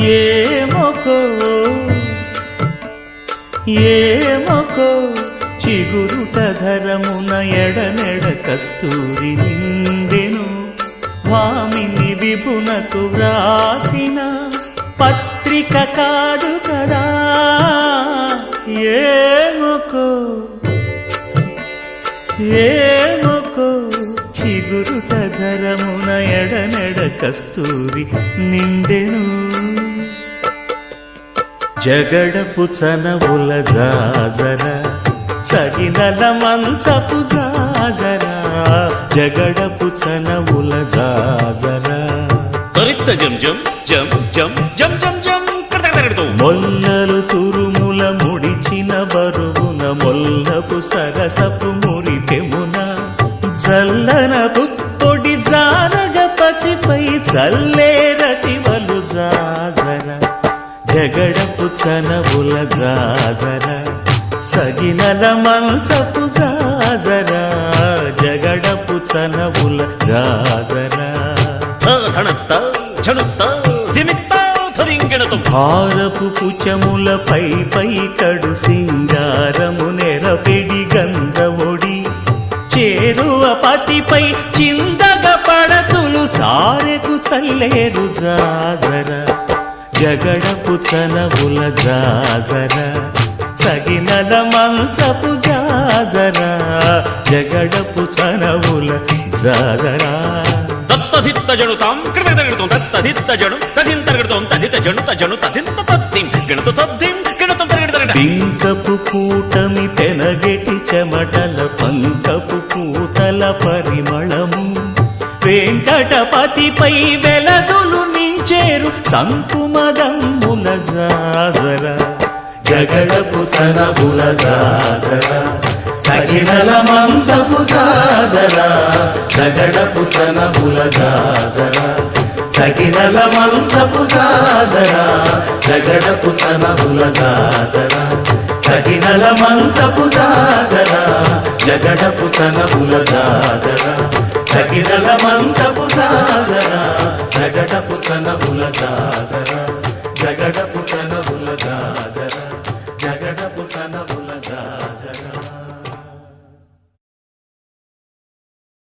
ఏమొకో ఏమొకో చిగురుట ధరమున ఎడనెడ కస్తూరి నిండెను భామిని విభునకు వ్రాసిన పత్రిక కాదు కదా ఏమొకో ఏమొకో చిగురుట ధరమున ఎడనెడ కస్తూరి నిండెను జగడపు చనవుల జాజర సగినల మంచపు జాజర జగడపు చనవుల జాజర త్వరిత జం జం జం జం జం జం జం మొల్లలు తురుముల ముడిచిన బరువున మొల్లపు సరసపు మురిపెమున జల్లన పుప్పొడి జానగపతిపై చల్లేరతివలు జాజర జగడపు చనవుల జాజర సగినల మంచపు జాజర జగడపు చనవుల జాజర భారపు పుచములపై పై కడు సింగారము నెరపెడి గంధవొడి చేరువ పతిపై చిందగ పడతులు సారెకు చల్లేరు జాజర జగడపు చనవుల జాజర సగినల మంచపు జాజర జగడపు చనవుల జాజర దత్తధిత్త జనుతాం కృతగడతాం దత్తధిత్త జను తదింతగడతాం తదిత జనుత జను తదింత తద్దిం గణత తద్దిం గణతం తరగడత పింకపు కూటమి పెనగెటి చెమటల పంకపు పూతల పరిమళము వెంకటపతిపై వెలదులు నించేరు సంకుమదమ్ముల జాజర జగడపు చనవుల జాజర సగినల మంచపు జాజర జగడపు చనవుల జాజర సగినల మంచపు జాజర జగడపు చనవుల జాజర సగినల మంచపు జాజర జగడపు చనవుల జాజర సగినల మంచపు జాజర జగడపు చనవుల జాజర జగడపు చనవుల జాజర